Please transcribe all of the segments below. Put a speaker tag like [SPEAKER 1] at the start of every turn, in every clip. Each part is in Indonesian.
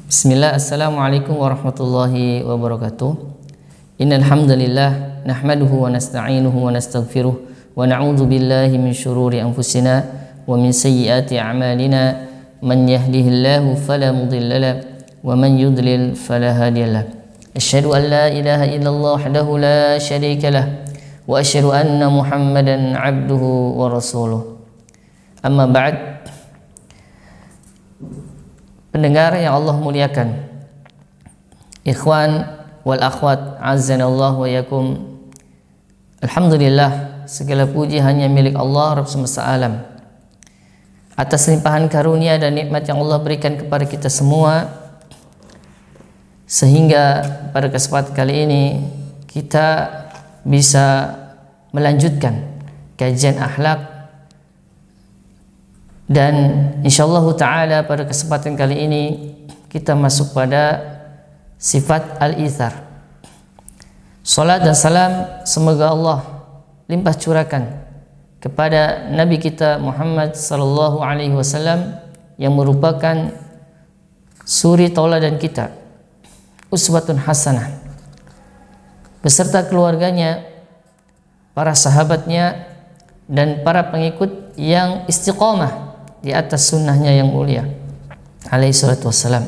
[SPEAKER 1] Bismillah, assalamualaikum warahmatullahi wabarakatuh. Innal hamdalillah nahmaduhu wa nasta'inuhu wa nastaghfiruh wa na'udzu billahi min shururi anfusina wa min sayyiati a'malina. Man yahdihillahu fala mudilla lahu wa man yudlil fala hadiya lahu. Asyhadu an la ilaha illallah wahdahu la syarika lah wa asyhadu anna Muhammadan 'abduhu wa rasuluh. Amma ba'd. Pendengar yang Allah muliakan, ikhwan wal akhwat, azanallahu wa yakum. Alhamdulillah, segala puji hanya milik Allah Rabb semesta alam atas limpahan karunia dan nikmat yang Allah berikan kepada kita semua, sehingga pada kesempatan kali ini kita bisa melanjutkan kajian akhlak. Dan insyaallah ta'ala pada kesempatan kali ini kita masuk pada sifat al-ithar. Salat dan salam semoga Allah limpah curahkan kepada Nabi kita Muhammad sallallahu alaihi wasallam yang merupakan suri tauladan kita, uswatun hasanah, beserta keluarganya, para sahabatnya, dan para pengikut yang istiqomah di atas sunnahnya yang mulia alaihi salatu wassalam.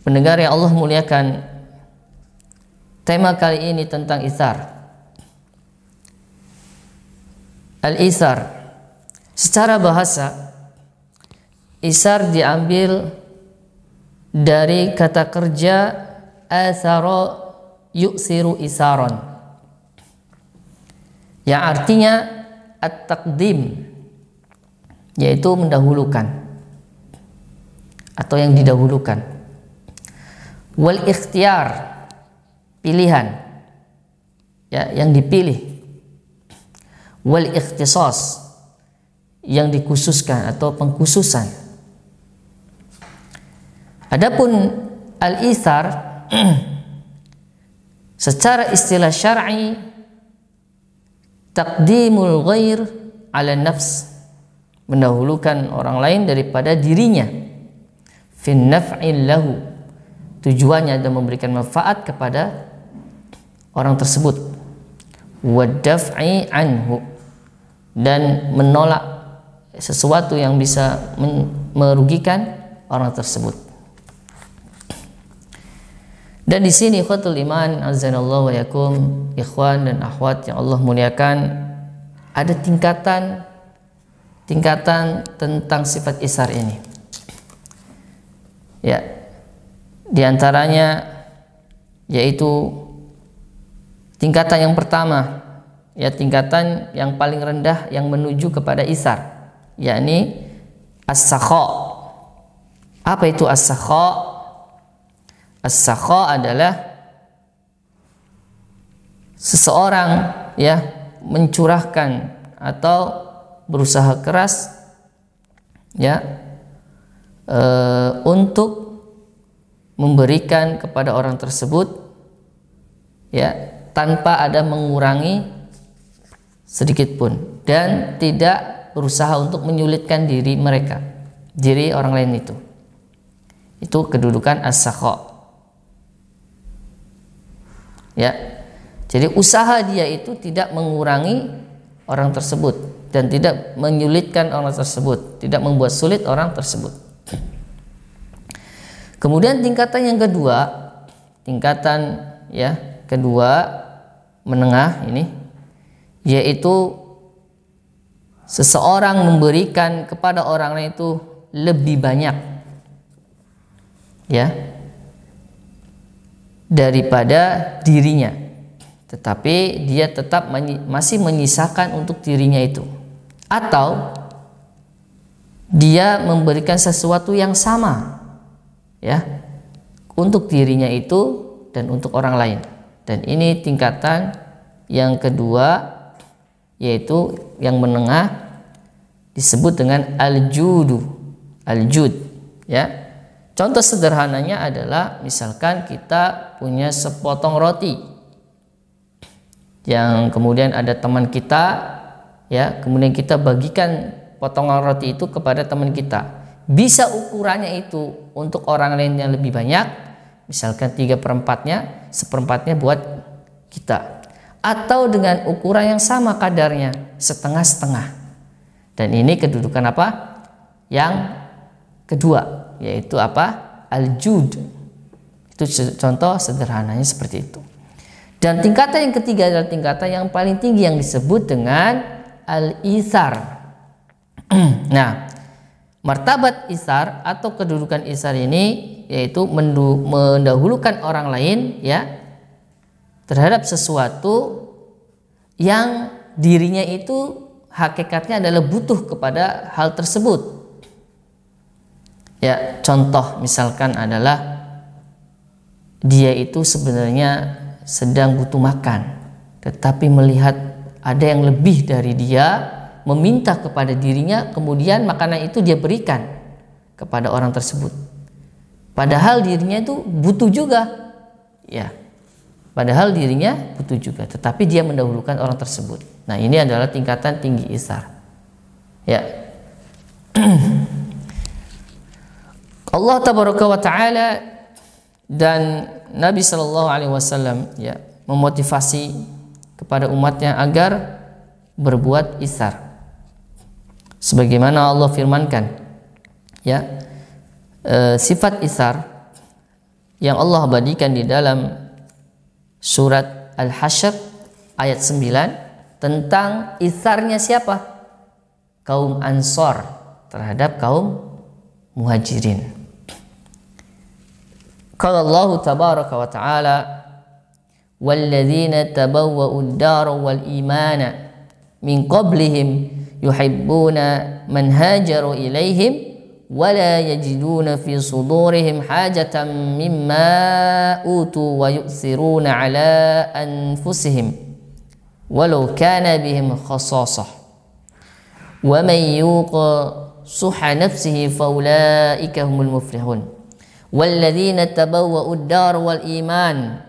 [SPEAKER 1] Pendengar yang Allah muliakan, tema kali ini tentang ithar. Al-ithar secara bahasa, ithar diambil dari kata kerja athara yu'siru isaron, yang artinya at-taqdim, yaitu mendahulukan atau yang didahulukan. Wal ikhtiyar, pilihan, ya, yang dipilih. Wal ikhtisas, yang dikhususkan atau pengkhususan. Adapun al-ithar secara istilah syar'i, taqdimul ghair ala nafs, mendahulukan orang lain daripada dirinya, fin naf'il lahu, tujuannya adalah memberikan manfaat kepada orang tersebut, wa daf'i anhu, dan menolak sesuatu yang bisa merugikan orang tersebut. Dan di sini ikhwatul iman, azanallahu wa yakum, ikhwan dan akhwat yang Allah muliakan, ada tingkatan tentang sifat ithar ini. Ya, di antaranya yaitu tingkatan yang pertama, ya, tingkatan yang paling rendah yang menuju kepada ithar, yakni as-sakha. Apa itu as-sakha? As-sakha adalah seseorang, ya, mencurahkan atau berusaha keras, ya, untuk memberikan kepada orang tersebut, ya, tanpa ada mengurangi sedikit pun, dan tidak berusaha untuk menyulitkan diri mereka, diri orang lain itu. Itu kedudukan as-sakha. Ya, jadi usaha dia itu tidak mengurangi orang tersebut dan tidak menyulitkan orang tersebut, tidak membuat sulit orang tersebut. Kemudian tingkatan yang kedua, menengah ini, yaitu seseorang memberikan kepada orang lain itu lebih banyak, ya, daripada dirinya, tetapi dia tetap masih menyisakan untuk dirinya itu, atau dia memberikan sesuatu yang sama, ya, untuk dirinya itu dan untuk orang lain. Dan ini tingkatan yang kedua, yaitu yang menengah, disebut dengan al-jud, ya. Contoh sederhananya adalah misalkan kita punya sepotong roti yang kemudian ada teman kita, ya, kemudian kita bagikan potongan roti itu kepada teman kita. bisa ukurannya itu untuk orang lain yang lebih banyak, misalkan 3/4-nya, 1/4-nya buat kita, atau dengan ukuran yang sama kadarnya, setengah-setengah. Dan ini kedudukan apa? Yang kedua, yaitu apa? Al-jud. Itu contoh sederhananya seperti itu. Dan tingkatan yang ketiga adalah tingkatan yang paling tinggi yang disebut dengan al-ithar. Nah, martabat isar atau kedudukan isar ini yaitu mendahulukan orang lain ya terhadap sesuatu yang dirinya itu hakikatnya adalah butuh kepada hal tersebut. Ya, contoh misalkan adalah dia itu sebenarnya sedang butuh makan, tetapi melihat ada yang lebih dari dia meminta kepada dirinya, kemudian makanan itu dia berikan kepada orang tersebut. Padahal dirinya itu butuh juga. Ya. Padahal dirinya butuh juga, tetapi dia mendahulukan orang tersebut. Nah, ini adalah tingkatan tinggi isar. Ya. Allah tabaraka wa taala dan Nabi sallallahu alaihi wasallam ya memotivasi kepada umatnya agar berbuat isar. Sebagaimana Allah firmankan ya, sifat isar yang Allah abadikan di dalam surat Al-Hasyr ayat 9 tentang isarnya siapa? Kaum Ansor terhadap kaum Muhajirin. Qala Allah tabaraka wa ta'ala walladzina tabawwa'u ad-dara wal imana min qablihim yuhibbuna man hajaru ilaihim wala yajiduna fi sudurihim hajatan mimma utu wa yu'thiruna ala anfusihim walau kana bihim khasasah wa man yuqa suha nafsihi faulaika humul muflihun walladzina tabawwa'u ad-dar wal iman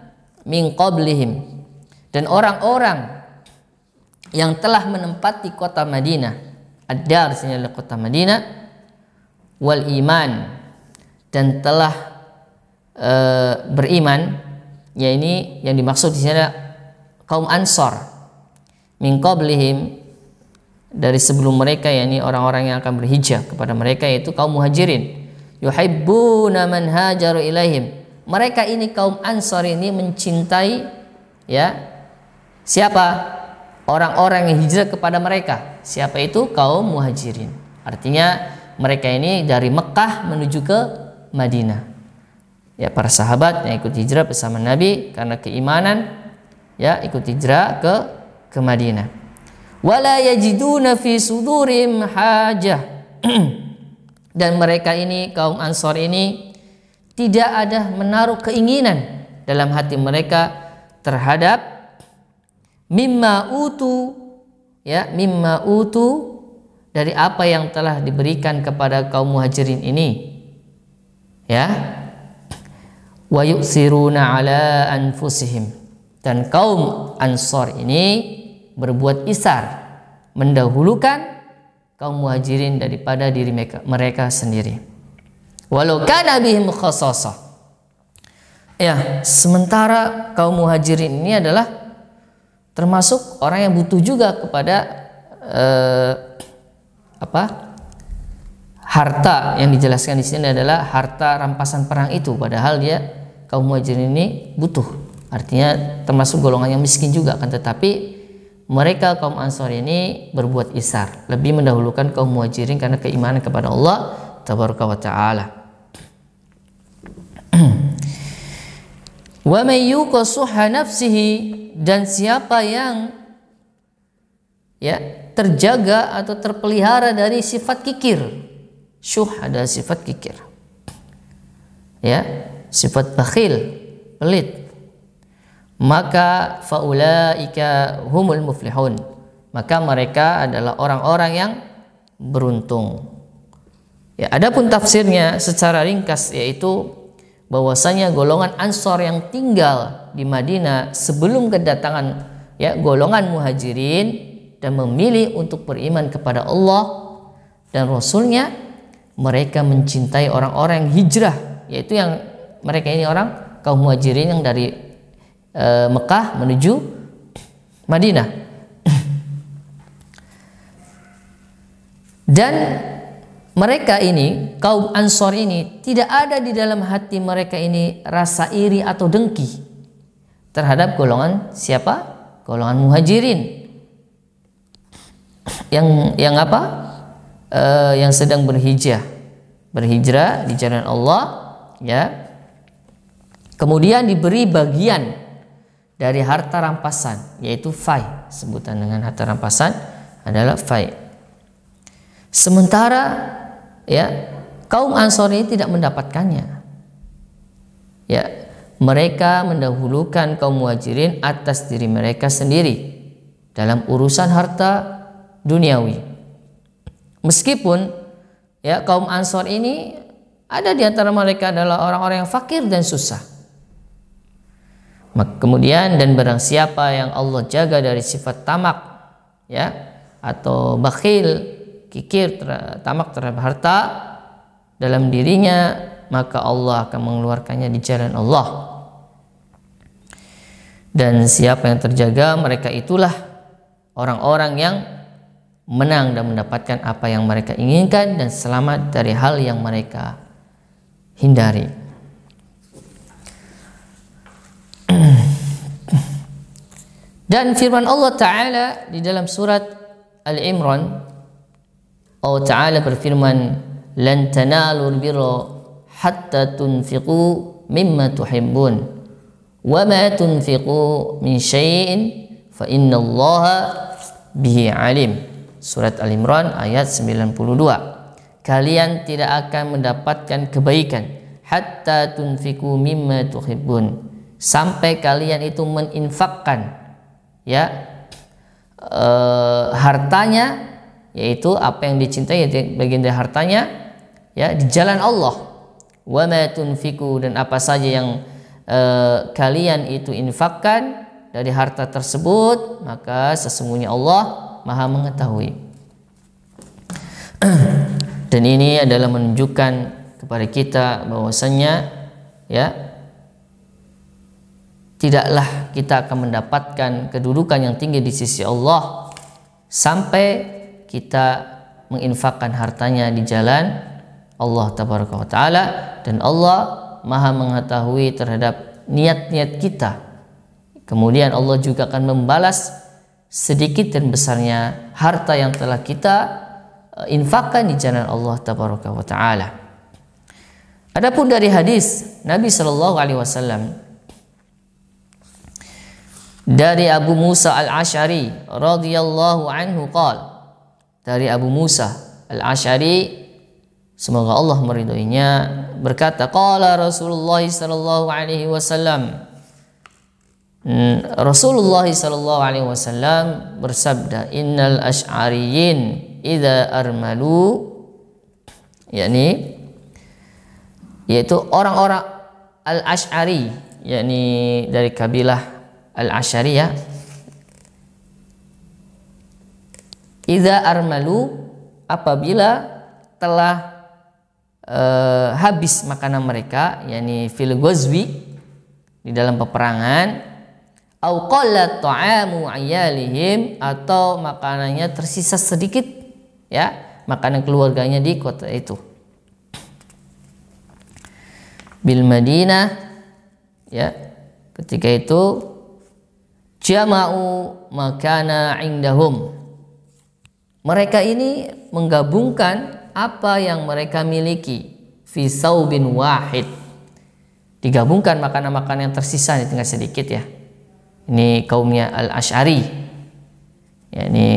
[SPEAKER 1] min qablihim, dan orang-orang yang telah menempati kota Madinah, ad-dar adalah kota Madinah, wal iman, dan telah beriman, ya ini yang dimaksud di sini kaum Ansor, min qablihim, dari sebelum mereka, yakni orang-orang yang akan berhijrah kepada mereka, yaitu kaum Muhajirin. Yuhibbuna man hajaru ilaihim, mereka ini kaum Ansor ini mencintai ya siapa? Orang-orang yang hijrah kepada mereka. Siapa itu? Kaum Muhajirin. Artinya mereka ini dari Mekah menuju ke Madinah. Ya, para sahabat yang ikut hijrah bersama Nabi karena keimanan, ya ikut hijrah ke Madinah. Wala yajiduna fi sudurihim hajah. Dan mereka ini kaum Ansor ini tidak ada menaruh keinginan dalam hati mereka terhadap mimma utu, ya mimma utu, dari apa yang telah diberikan kepada kaum Muhajirin ini, ya wa yu'siruna ala anfusihim, dan kaum Ansor ini berbuat isar, mendahulukan kaum Muhajirin daripada diri mereka sendiri, walau kana bihim khasasah. Ya, sementara kaum Muhajirin ini adalah termasuk orang yang butuh juga kepada harta yang dijelaskan di sini adalah harta rampasan perang itu, padahal dia kaum Muhajirin ini butuh, artinya termasuk golongan yang miskin juga, kan tetapi mereka kaum Ansor ini berbuat isar, lebih mendahulukan kaum Muhajirin karena keimanan kepada Allah tabaraka wa taala. Wa may yuqa suha nafsihi, dan siapa yang ya terjaga atau terpelihara dari sifat kikir. Syuh adalah sifat kikir, ya sifat bakhil, pelit, maka faulaika humul muflihun, maka mereka adalah orang-orang yang beruntung. Ya, adapun tafsirnya secara ringkas yaitu bahwasanya golongan Ansor yang tinggal di Madinah sebelum kedatangan ya golongan Muhajirin dan memilih untuk beriman kepada Allah dan Rasulnya, mereka mencintai orang-orang yang hijrah, yaitu yang mereka ini orang kaum muhajirin yang dari Mekah menuju Madinah. Dan mereka ini, kaum Ansor ini, tidak ada di dalam hati mereka ini rasa iri atau dengki terhadap golongan siapa? Golongan muhajirin yang apa? Yang sedang berhijrah di jalan Allah, ya. Kemudian diberi bagian dari harta rampasan, yaitu fai. Sebutan dengan harta rampasan adalah fai. Sementara ya kaum Ansor ini tidak mendapatkannya. Ya, mereka mendahulukan kaum muhajirin atas diri mereka sendiri dalam urusan harta duniawi. Meskipun ya kaum Ansor ini ada di antara mereka adalah orang-orang yang fakir dan susah. Kemudian dan barang siapa yang Allah jaga dari sifat tamak, ya, atau bakhil, kikir, tamak terhadap harta dalam dirinya, maka Allah akan mengeluarkannya di jalan Allah. Dan siapa yang terjaga, mereka itulah orang-orang yang menang dan mendapatkan apa yang mereka inginkan dan selamat dari hal yang mereka hindari. Dan firman Allah Ta'ala di dalam surat Al-Imran, Allah Ta'ala berfirman, "Lan tanalul birra hatta tunfiqu mimma tuhibbun wa ma tunfiqu min syai'in fa innallaha bihi alim." Surat Al-Imran ayat 92. Kalian tidak akan mendapatkan kebaikan hatta tunfiqu mimma tuhibbun, sampai kalian itu meninfakkan, ya, hartanya, yaitu apa yang dicintai, bagian dari hartanya, ya, di jalan Allah. Wa ma tunfiqu, dan apa saja yang kalian itu infakkan dari harta tersebut, maka sesungguhnya Allah Maha mengetahui. Dan ini adalah menunjukkan kepada kita bahwasannya, ya, tidaklah kita akan mendapatkan kedudukan yang tinggi di sisi Allah sampai kita menginfakkan hartanya di jalan Allah tabaraka wa taala, dan Allah Maha mengetahui terhadap niat-niat kita. Kemudian Allah juga akan membalas sedikit dan besarnya harta yang telah kita infakkan di jalan Allah tabaraka wa taala. Adapun dari hadis Nabi sallallahu alaihi wasallam dari Abu Musa Al-Asy'ari radhiyallahu anhu qala, dari Abu Musa Al-Asy'ari, semoga Allah meridhoinya, berkata, qala Rasulullah sallallahu alaihi wasallam, Rasulullah sallallahu alaihi wasallam bersabda, innal asy'ariyin idza armalu, yakni yaitu orang-orang Al-Asy'ari, yakni dari kabilah Al-Asy'ariyah, idza armalu, apabila telah habis makanan mereka, yakni fil ghazwi, di dalam peperangan, au qalla ta'amu ayalihim, atau makanannya tersisa sedikit, ya, makanan keluarganya di kota itu, bil Madinah, ya, ketika itu jama'u makana indahum, mereka ini menggabungkan apa yang mereka miliki, fi saubin wahid, digabungkan makanan-makanan yang tersisa, tinggal sedikit, ya. Ini kaumnya Al-Asy'ari, yakni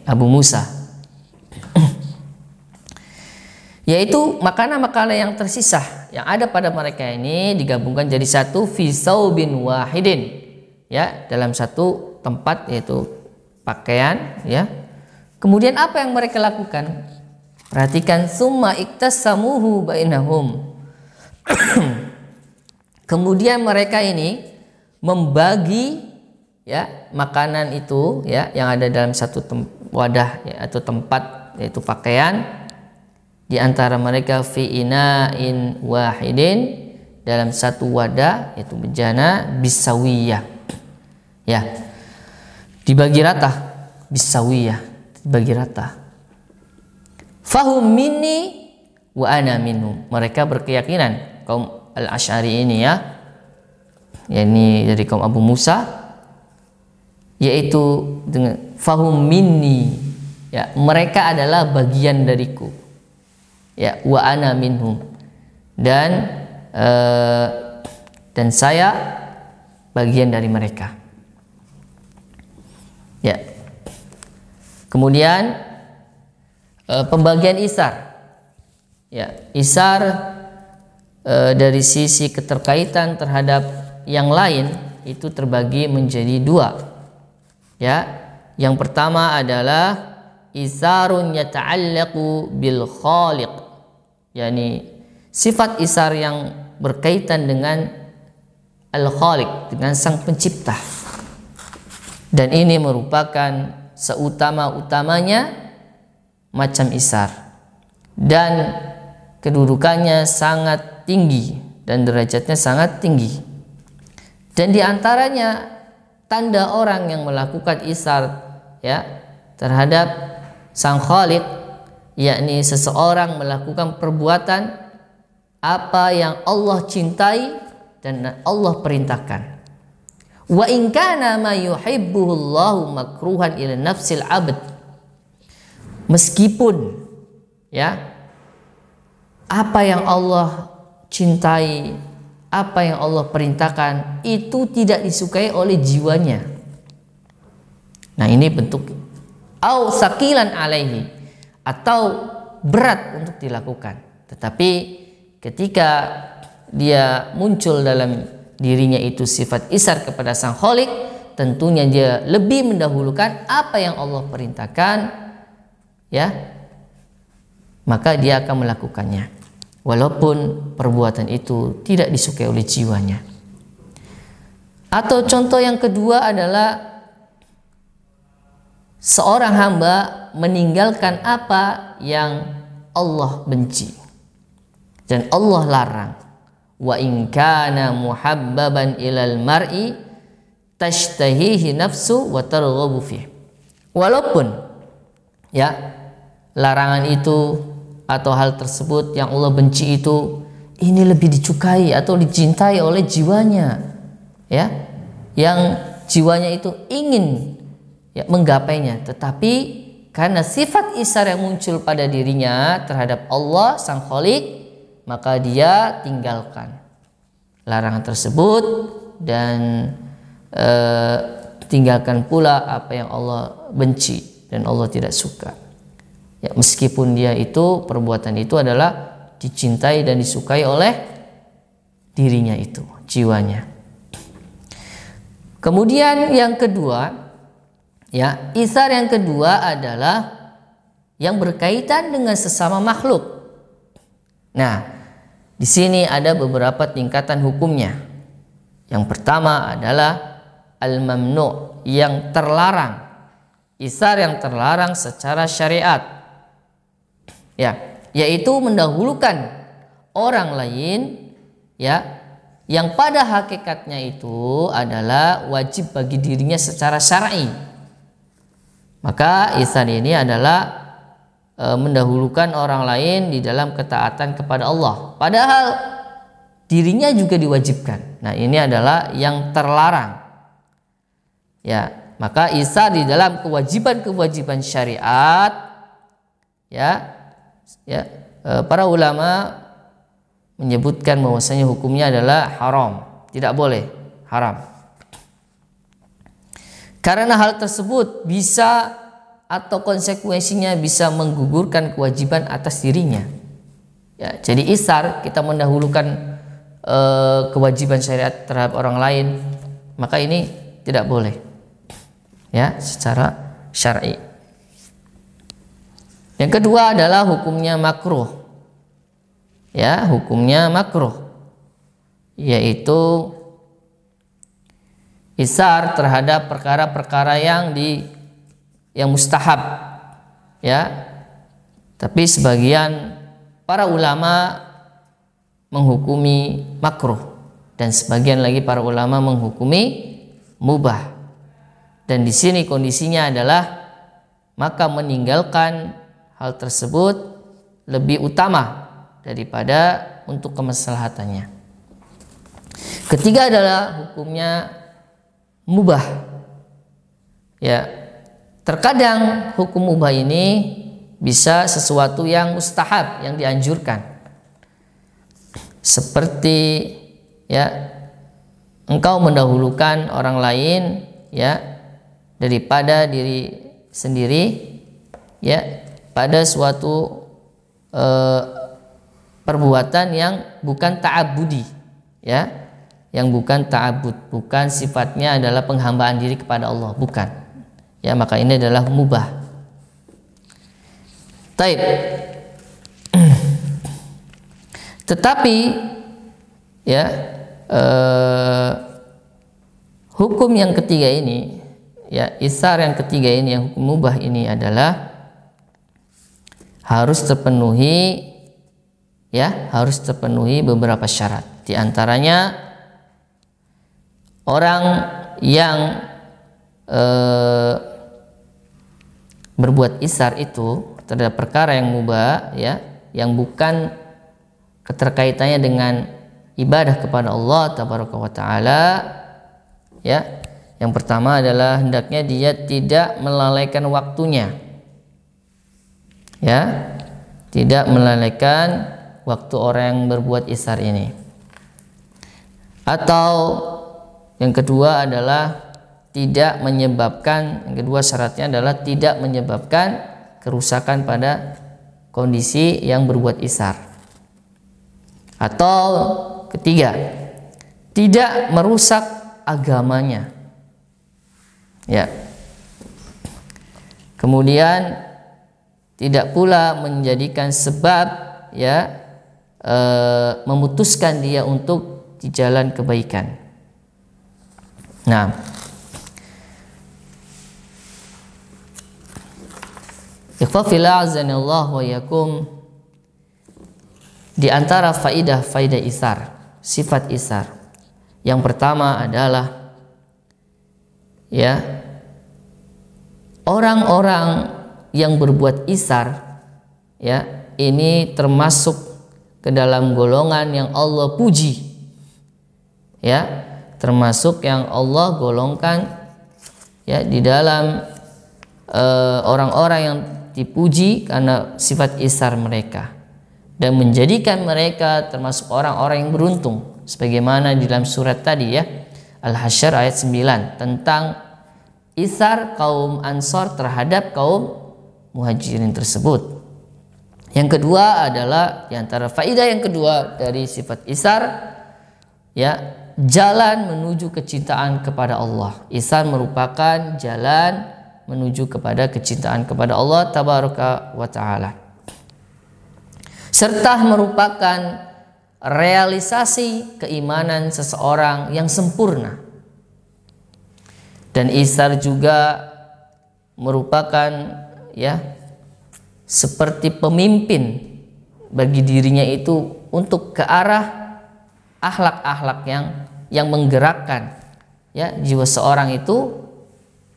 [SPEAKER 1] Abu Musa. Yaitu makanan-makanan yang tersisa yang ada pada mereka ini digabungkan jadi satu, fi saubin wahidin, ya, dalam satu tempat, yaitu pakaian, ya. Kemudian apa yang mereka lakukan? Perhatikan, summa iktasamuhu bainahum. Kemudian mereka ini membagi, ya, makanan itu, ya, yang ada dalam satu wadah, ya, atau tempat, yaitu pakaian, di antara mereka fi ina'in wahidin, dalam satu wadah, yaitu bejana, bisawiyah, ya, dibagi rata, bisawiyah, dibagi rata. Fahum minni wa ana minhum, mereka berkeyakinan, kaum Al-Asy'ari ini ya, yakni dari kaum Abu Musa, yaitu dengan fahum minni, ya, mereka adalah bagian dariku, ya, wa ana minhum, dan saya bagian dari mereka, ya. Kemudian pembagian isar, ya, isar dari sisi keterkaitan terhadap yang lain itu terbagi menjadi dua, ya. Yang pertama adalah isarun yata'allaqu bil khaliq, yakni sifat isar yang berkaitan dengan al-khaliq, dengan sang pencipta, dan ini merupakan seutama-utamanya macam isar, dan kedudukannya sangat tinggi dan derajatnya sangat tinggi. Dan diantaranya tanda orang yang melakukan isar, ya, terhadap sang khaliq, yakni seseorang melakukan perbuatan apa yang Allah cintai dan Allah perintahkan. Wa in kana ma yuhibbuhu Allahu makruhan ila nafsil abd, meskipun, ya, apa yang Allah cintai, apa yang Allah perintahkan itu tidak disukai oleh jiwanya. Nah, ini bentuk au sakilan alaihi, atau berat untuk dilakukan. Tetapi ketika dia muncul dalam dirinya itu sifat isar kepada sang khaliq, tentunya dia lebih mendahulukan apa yang Allah perintahkan, ya, maka dia akan melakukannya walaupun perbuatan itu tidak disukai oleh jiwanya. Atau contoh yang kedua adalah seorang hamba meninggalkan apa yang Allah benci dan Allah larang. Wa in kana muhabbaban ilal mar'i tashtahihi nafsu wa targhabu fihi. Walaupun, ya, larangan itu atau hal tersebut yang Allah benci itu ini lebih dicukai atau dicintai oleh jiwanya, ya, yang jiwanya itu ingin, ya, menggapainya, tetapi karena sifat isar yang muncul pada dirinya terhadap Allah sang khaliq, maka dia tinggalkan larangan tersebut dan tinggalkan pula apa yang Allah benci dan Allah tidak suka, ya, meskipun dia itu perbuatan itu adalah dicintai dan disukai oleh dirinya itu, jiwanya. Kemudian yang kedua, ya, isar yang kedua adalah yang berkaitan dengan sesama makhluk. Nah, di sini ada beberapa tingkatan hukumnya. Yang pertama adalah al-mamnu, yang terlarang, isar yang terlarang secara syariat, ya, yaitu mendahulukan orang lain, ya, yang pada hakikatnya itu adalah wajib bagi dirinya secara syar'i. Maka isar ini adalah mendahulukan orang lain di dalam ketaatan kepada Allah, padahal dirinya juga diwajibkan. Nah, ini adalah yang terlarang, ya. Maka isar di dalam kewajiban-kewajiban syariat, ya, para ulama menyebutkan bahwasanya hukumnya adalah haram, tidak boleh, haram. Karena hal tersebut bisa atau konsekuensinya bisa menggugurkan kewajiban atas dirinya. Ya, jadi isar, kita mendahulukan kewajiban syariat terhadap orang lain, maka ini tidak boleh, ya, secara syar'i. Yang kedua adalah hukumnya makruh. Ya, hukumnya makruh, yaitu isar terhadap perkara-perkara yang mustahab, ya, tapi sebagian para ulama menghukumi makruh dan sebagian lagi para ulama menghukumi mubah. Dan di sini kondisinya adalah maka meninggalkan hal tersebut lebih utama daripada untuk kemaslahatannya. Ketiga adalah hukumnya mubah. Ya, terkadang hukum mubah ini bisa sesuatu yang mustahab, yang dianjurkan. Seperti ya, engkau mendahulukan orang lain ya daripada diri sendiri ya pada suatu perbuatan yang bukan ta'abudi ya, yang bukan ta'abud, bukan sifatnya adalah penghambaan diri kepada Allah, bukan ya, maka ini adalah mubah. Taib. Tetapi ya hukum yang ketiga ini ya, isar yang ketiga ini, yang hukum mubah ini adalah harus terpenuhi ya, harus terpenuhi beberapa syarat. Di antaranya orang yang berbuat isar itu terhadap perkara yang mubah ya, yang bukan keterkaitannya dengan ibadah kepada Allah tabaraka wa taala ya. Yang pertama adalah hendaknya dia tidak melalaikan waktunya ya, tidak melalaikan waktu orang yang berbuat isar ini. Atau yang kedua adalah tidak menyebabkan, yang kedua syaratnya adalah tidak menyebabkan kerusakan pada kondisi yang berbuat isar. Atau ketiga, tidak merusak agamanya ya. Kemudian tidak pula menjadikan sebab ya memutuskan dia untuk di jalan kebaikan. Nah, ikhwafillah azanillah wa yakum, di antara faidah isar, sifat isar, yang pertama adalah ya, orang-orang yang berbuat isar ya, ini termasuk ke dalam golongan yang Allah puji ya, termasuk yang Allah golongkan ya di dalam orang-orang yang dipuji karena sifat isar mereka, dan menjadikan mereka termasuk orang-orang yang beruntung, sebagaimana di dalam surat tadi ya, Al-Hasyr ayat 9 tentang isar kaum Ansor terhadap kaum Muhajirin tersebut. Yang kedua adalah, di antara faidah yang kedua dari sifat isar ya, jalan menuju kecintaan kepada Allah. Isar merupakan jalan menuju kepada kecintaan kepada Allah tabaraka wa taala, serta merupakan realisasi keimanan seseorang yang sempurna. Dan isar juga merupakan ya, seperti pemimpin bagi dirinya itu untuk ke arah akhlak-akhlak yang menggerakkan ya jiwa seorang itu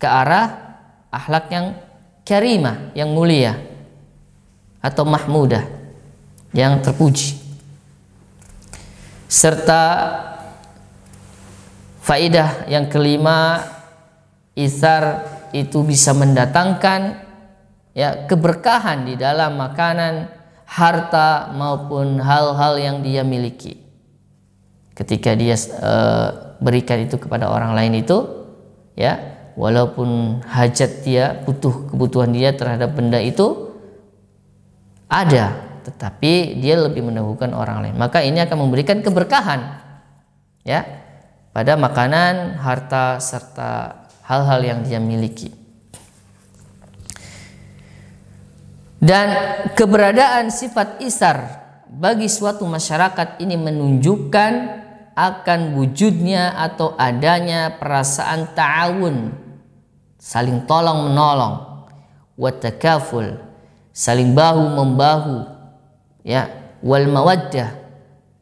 [SPEAKER 1] ke arah akhlak yang karimah, yang mulia atau mahmudah, yang terpuji. Serta faidah yang kelima, isar itu bisa mendatangkan ya keberkahan di dalam makanan, harta maupun hal-hal yang dia miliki. Ketika dia berikan itu kepada orang lain itu ya, walaupun hajat dia, kebutuhan dia terhadap benda itu ada, tetapi dia lebih mendahulukan orang lain, maka ini akan memberikan keberkahan ya pada makanan, harta, serta hal-hal yang dia miliki. Dan keberadaan sifat isar bagi suatu masyarakat ini menunjukkan akan wujudnya atau adanya perasaan ta'awun, saling tolong menolong, wa takaful, saling bahu membahu ya, wal mawaddah,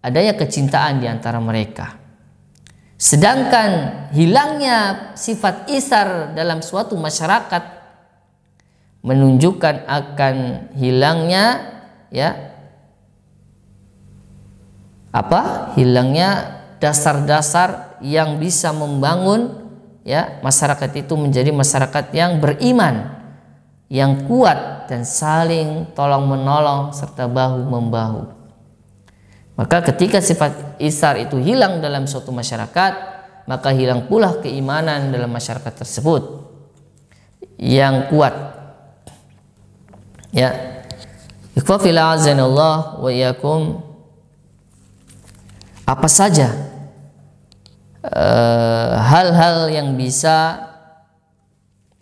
[SPEAKER 1] adanya kecintaan di antara mereka. Sedangkan hilangnya sifat isar dalam suatu masyarakat menunjukkan akan hilangnya, ya, hilangnya dasar-dasar yang bisa membangun, ya, masyarakat itu menjadi masyarakat yang beriman, yang kuat dan saling tolong menolong serta bahu membahu. Maka ketika sifat isar itu hilang dalam suatu masyarakat, maka hilang pula keimanan dalam masyarakat tersebut yang kuat. Ya, ikhwafil azanallah wa iyyakum, apa saja hal-hal yang bisa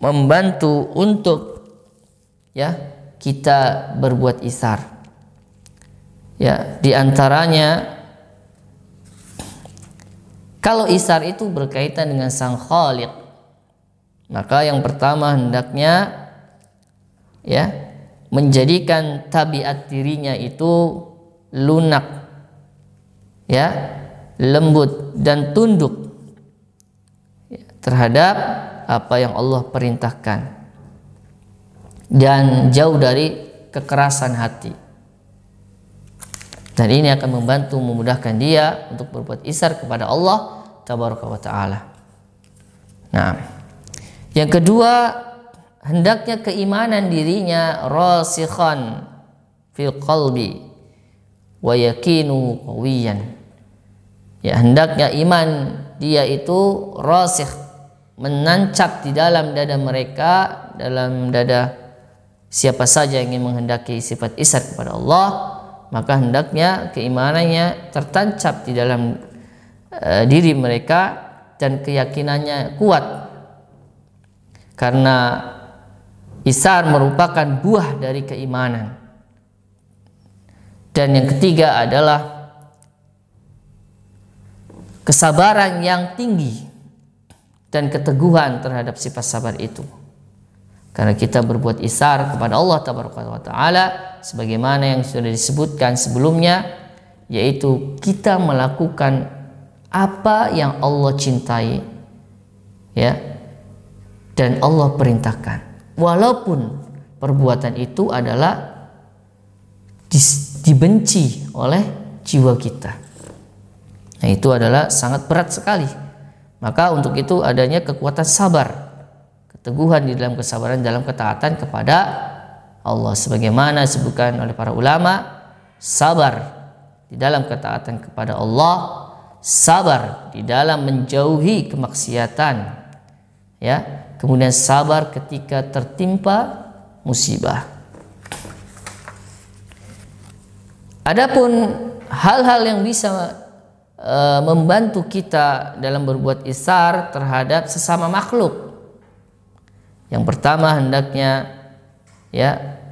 [SPEAKER 1] membantu untuk, ya, kita berbuat isar. Ya, di antaranya kalau isar itu berkaitan dengan Sang Khaliq, maka yang pertama hendaknya, ya, menjadikan tabiat dirinya itu lunak, ya, lembut dan tunduk, ya, terhadap apa yang Allah perintahkan dan jauh dari kekerasan hati. Dan ini akan membantu memudahkan dia untuk berbuat isar kepada Allah tabaraka wa ta'ala. Nah, yang kedua, hendaknya keimanan dirinya rasikhan fil qalbi wa yakinu qawiyan. Ya, hendaknya iman dia itu rasikh, menancap di dalam dada mereka, dalam dada siapa saja yang ingin menghendaki sifat isar kepada Allah, maka hendaknya keimanannya tertancap di dalam diri mereka dan keyakinannya kuat, karena isar merupakan buah dari keimanan. Dan yang ketiga adalah kesabaran yang tinggi dan keteguhan terhadap sifat sabar itu. Karena kita berbuat isar kepada Allah Taala sebagaimana yang sudah disebutkan sebelumnya, yaitu kita melakukan apa yang Allah cintai, ya, dan Allah perintahkan, walaupun perbuatan itu adalah dibenci oleh jiwa kita. Nah, itu adalah sangat berat sekali. Maka untuk itu adanya kekuatan sabar, keteguhan di dalam kesabaran dalam ketaatan kepada Allah, sebagaimana disebutkan oleh para ulama, sabar di dalam ketaatan kepada Allah, sabar di dalam menjauhi kemaksiatan, ya, kemudian sabar ketika tertimpa musibah. Adapun hal-hal yang bisa membantu kita dalam berbuat isar terhadap sesama makhluk, yang pertama hendaknya, ya,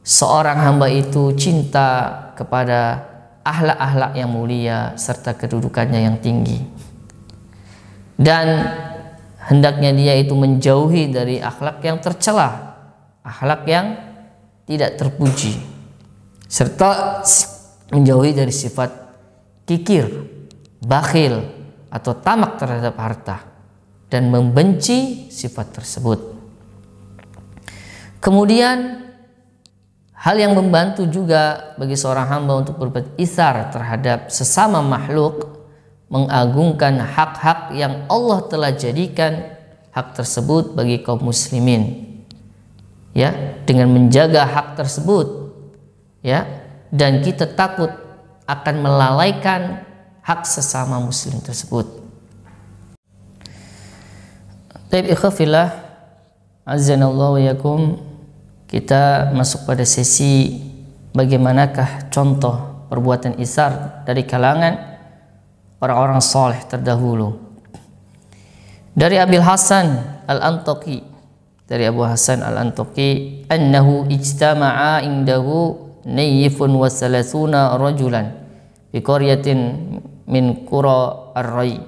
[SPEAKER 1] seorang hamba itu cinta kepada akhlak-akhlak yang mulia serta kedudukannya yang tinggi, dan hendaknya dia itu menjauhi dari akhlak yang tercela, akhlak yang tidak terpuji, serta menjauhi dari sifat kikir, bakhil atau tamak terhadap harta, dan membenci sifat tersebut. Kemudian hal yang membantu juga bagi seorang hamba untuk berbuat isar terhadap sesama makhluk, mengagungkan hak-hak yang Allah telah jadikan hak tersebut bagi kaum muslimin, ya, dengan menjaga hak tersebut, ya, dan kita takut akan melalaikan hak sesama muslim tersebut. Taib ikhwafillah azanallahu wa yakum, kita masuk pada sesi bagaimanakah contoh perbuatan isar dari kalangan orang-orang saleh terdahulu. Dari Abil Hasan Al-Antaqi, dari Abu Hasan Al-Antaqi, annahu ijtama'a indahu nayifun wa salasuna rajulan bi qaryatin min qura ar-ray.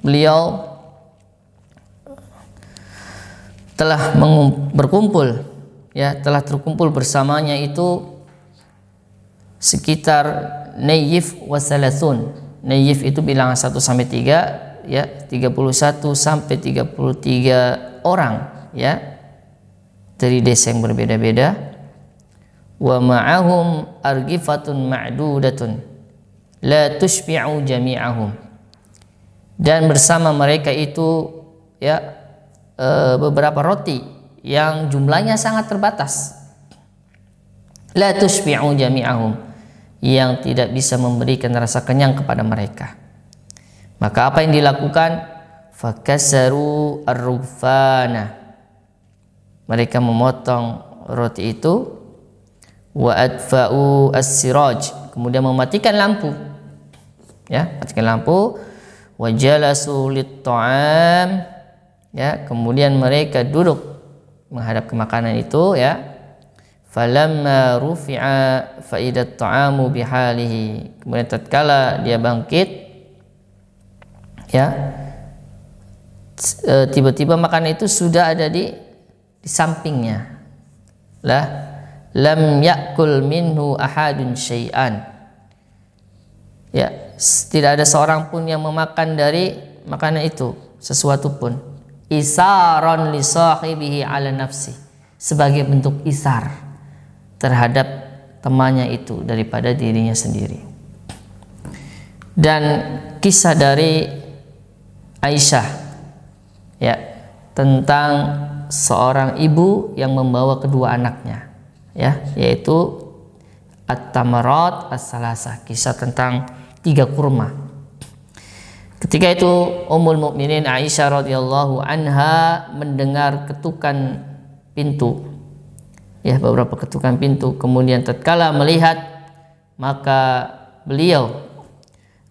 [SPEAKER 1] Beliau telah berkumpul, ya, telah terkumpul bersamanya itu sekitar nayif wa salasun. Nayif itu bilangan 1 sampai 3, ya, 31 sampai 33 orang, ya, dari desa yang berbeda-beda. Wa ma'ahum argifatun ma'dudatun la tushbi'u jami'ahum. Dan bersama mereka itu, ya, beberapa roti yang jumlahnya sangat terbatas. La tushbi'u jami'ahum, yang tidak bisa memberikan rasa kenyang kepada mereka. Maka apa yang dilakukan? Fakasaru ar-rufana, mereka memotong roti itu. Wa adfa'u as-siraj, kemudian mematikan lampu, ya, matikan lampu. Wa jalasu lit-ta'am, ya, kemudian mereka duduk menghadap ke makanan itu, ya. Falamma rufi'a fa'idat ta'amu bihalihi, kemudian tatkala dia bangkit, ya, tiba-tiba makanan itu sudah ada di sampingnya. Lam yakul minhu ahadun syai'an, ya, tidak ada seorang pun yang memakan dari makanan itu sesuatu pun. Isaron li sahibihi ala nafsi, sebagai bentuk isar terhadap temannya itu daripada dirinya sendiri. Dan kisah dari Aisyah, ya, tentang seorang ibu yang membawa kedua anaknya, ya, yaitu at-tamarat as-salasa, kisah tentang 3 kurma. Ketika itu Ummul Mukminin Aisyah radhiyallahu anha mendengar ketukan pintu, ya, beberapa ketukan pintu. Kemudian tatkala melihat, maka beliau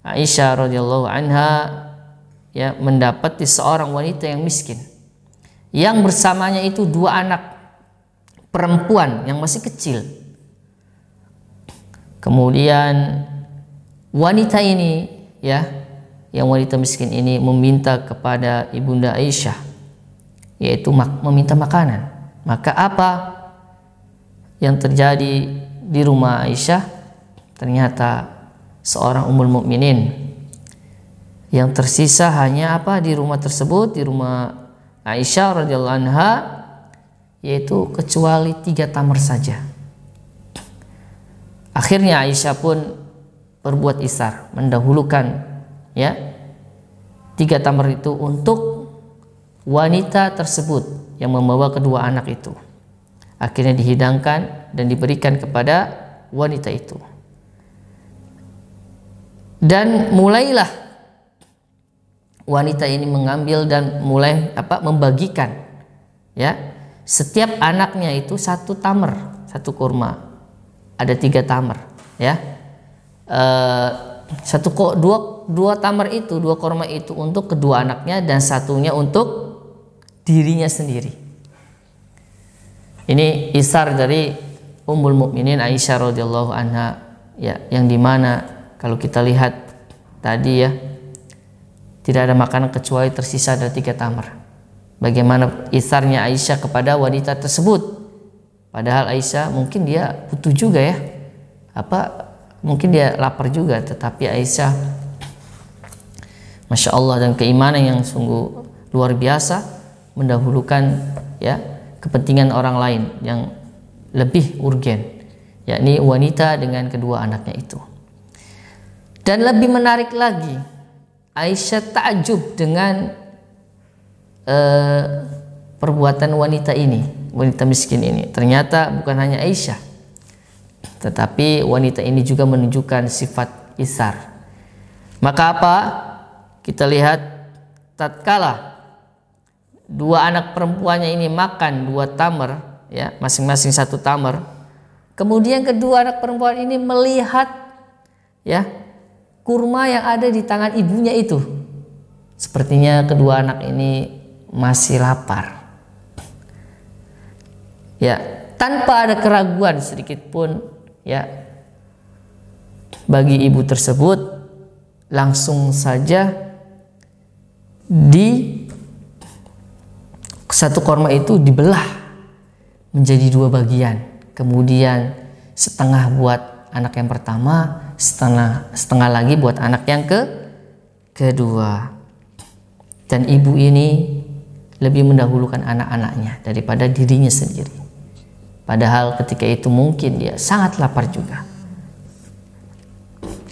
[SPEAKER 1] Aisyah radhiyallahu anha, ya, mendapati seorang wanita yang miskin, yang bersamanya itu 2 anak perempuan yang masih kecil. Kemudian wanita ini, ya, yang wanita miskin ini meminta kepada ibunda Aisyah, yaitu meminta makanan. Maka apa yang terjadi di rumah Aisyah? Ternyata seorang Ummul Mukminin yang tersisa hanya apa di rumah tersebut, di rumah Aisyah radhiyallahu anha, yaitu kecuali 3 tamar saja. Akhirnya Aisyah pun berbuat isar, mendahulukan, ya, 3 tamar itu untuk wanita tersebut yang membawa kedua anak itu. Akhirnya dihidangkan dan diberikan kepada wanita itu. Dan mulailah wanita ini mengambil dan mulai membagikan, ya, setiap anaknya itu 1 tamar, 1 kurma. Ada 3 tamar, ya. 2 tamar itu, 2 kurma itu untuk kedua anaknya dan 1-nya untuk dirinya sendiri. Ini isar dari Ummul Mukminin Aisyah radhiyallahu anha, ya, yang dimana kalau kita lihat tadi, ya, tidak ada makanan kecuali tersisa ada 3 tamar. Bagaimana isarnya Aisyah kepada wanita tersebut? Padahal Aisyah mungkin dia butuh juga, ya, mungkin dia lapar juga, tetapi Aisyah, Masya Allah, dan keimanan yang sungguh luar biasa, mendahulukan, ya, kepentingan orang lain yang lebih urgen, yakni wanita dengan kedua anaknya itu. Dan lebih menarik lagi, Aisyah takjub dengan perbuatan wanita ini, wanita miskin ini. Ternyata bukan hanya Aisyah, tetapi wanita ini juga menunjukkan sifat isar. Maka apa? Kita lihat tatkala 2 anak perempuannya ini makan 2 tamar, ya, masing-masing 1 tamar. Kemudian kedua anak perempuan ini melihat, ya, kurma yang ada di tangan ibunya itu. Sepertinya kedua anak ini masih lapar, ya, tanpa ada keraguan sedikit pun, ya, bagi ibu tersebut, langsung saja di 1 kurma itu dibelah menjadi 2 bagian, kemudian setengah buat anak yang pertama, setengah lagi buat anak yang kedua. Dan ibu ini lebih mendahulukan anak-anaknya daripada dirinya sendiri. Padahal ketika itu mungkin dia sangat lapar juga.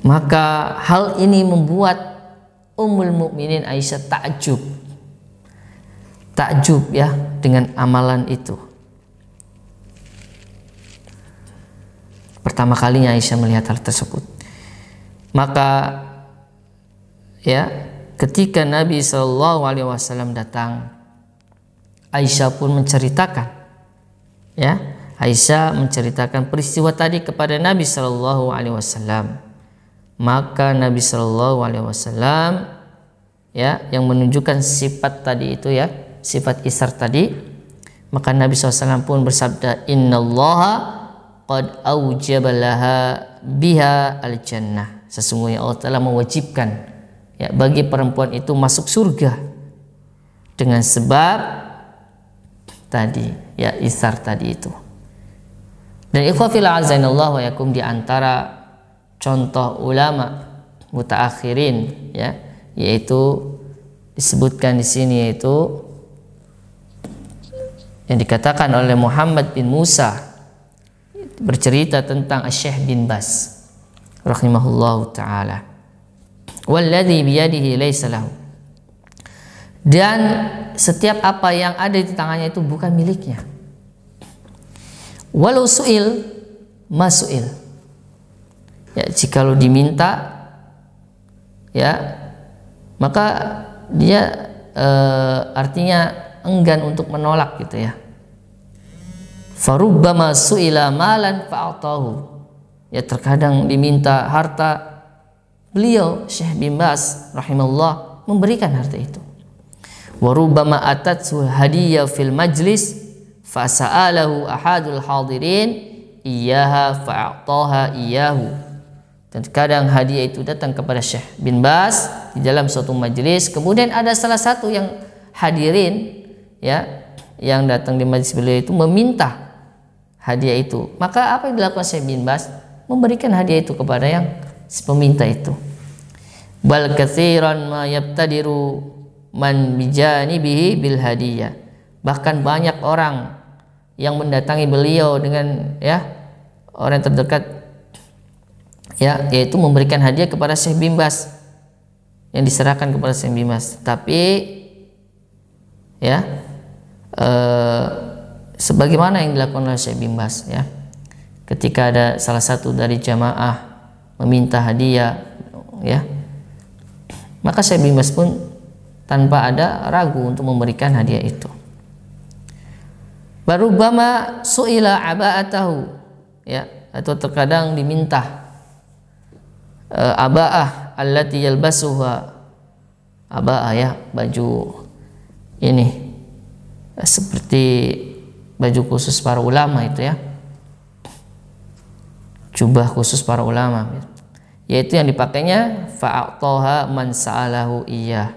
[SPEAKER 1] Maka hal ini membuat Ummul Mukminin Aisyah takjub ya dengan amalan itu. Pertama kalinya Aisyah melihat hal tersebut. Maka ya ketika Nabi SAW datang, Aisyah pun menceritakan, ya Aisyah menceritakan peristiwa tadi kepada Nabi SAW. Maka Nabi SAW ya yang menunjukkan sifat tadi itu ya, sifat isar tadi, maka Nabi SAW pun bersabda, innallaha qad aujaba laha biha al-jannah. Sesungguhnya Allah telah mewajibkan ya bagi perempuan itu masuk surga dengan sebab tadi ya isar tadi itu. Dan ikhwafil a'azainallahu wa yakum, di antara contoh ulama mutaakhirin ya, yaitu disebutkan di sini, yaitu yang dikatakan oleh Muhammad bin Musa bercerita tentang Syekh bin Baz rahimahullahu taala, walladzi biyadihi laisa lahu, dan setiap apa yang ada di tangannya itu bukan miliknya, walau su'il masu'il, ya jikalau diminta ya maka dia artinya enggan untuk menolak gitu ya. Farubbama su'ila malan fa'atahu, ya terkadang diminta harta, beliau Syekh bin Baz rahimahullah memberikan harta itu. Warubbama atatsu hadiyah fil majlis fasa'alahu ahadul hadirin iyyaha fa'ataha iyyahu. Dan kadang hadiah itu datang kepada Syekh bin Baz di dalam suatu majelis, kemudian ada salah satu yang hadirin ya yang datang di majelis beliau itu meminta hadiah itu. Maka apa yang dilakukan Syekh bin Baz? Memberikan hadiah itu kepada yang si peminta itu. Bal katsiran ma yabtadiru man bijanibihi bil hadiyah. Bahkan banyak orang yang mendatangi beliau dengan ya orang terdekat ya, yaitu memberikan hadiah kepada Syekh bin Baz, yang diserahkan kepada Syekh bin Baz. Tapi ya sebagaimana yang dilakukan oleh Syekh bin Baz ya, ketika ada salah satu dari jamaah meminta hadiah ya, maka Syekh bin Baz pun tanpa ada ragu untuk memberikan hadiah itu. Barubbama su'ila aba'atahu ya, atau terkadang diminta aba'ah allati yalbasuha, aba'ah ya baju ini seperti baju khusus para ulama itu ya, jubah khusus para ulama, yaitu yang dipakainya fa'ataha man sa'alahu iyyah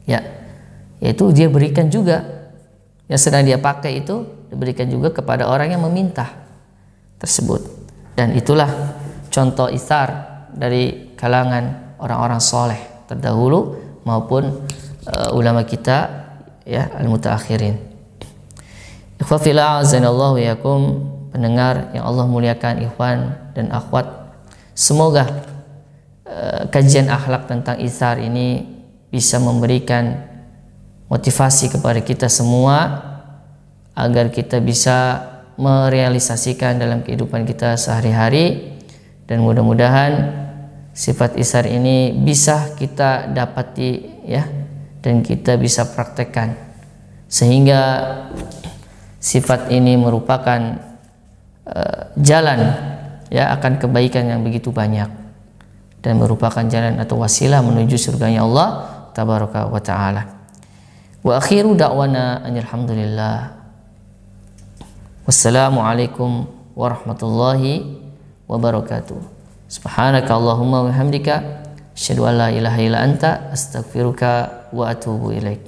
[SPEAKER 1] ya, yaitu dia berikan juga yang sedang dia pakai itu, diberikan juga kepada orang yang meminta tersebut. Dan itulah contoh isar dari kalangan orang-orang soleh terdahulu maupun ulama kita ya al-mutaakhirin. Ikhwafil a'azanallahu yakum, pendengar yang Allah muliakan, ikhwan dan akhwat, semoga kajian akhlak tentang isar ini bisa memberikan motivasi kepada kita semua agar kita bisa merealisasikan dalam kehidupan kita sehari-hari. Dan mudah-mudahan sifat isar ini bisa kita dapati ya, dan kita bisa praktekkan, sehingga sifat ini merupakan jalan ya akan kebaikan yang begitu banyak, dan merupakan jalan atau wasilah menuju surganya Allah tabaraka wa ta'ala. Wa akhiru da'wana alhamdulillah. Wassalamualaikum warahmatullahi wabarakatuh. Subhanaka Allahumma wa bihamdika asyhadu an la ilaha illa anta astaghfiruka wa atubu ilaik.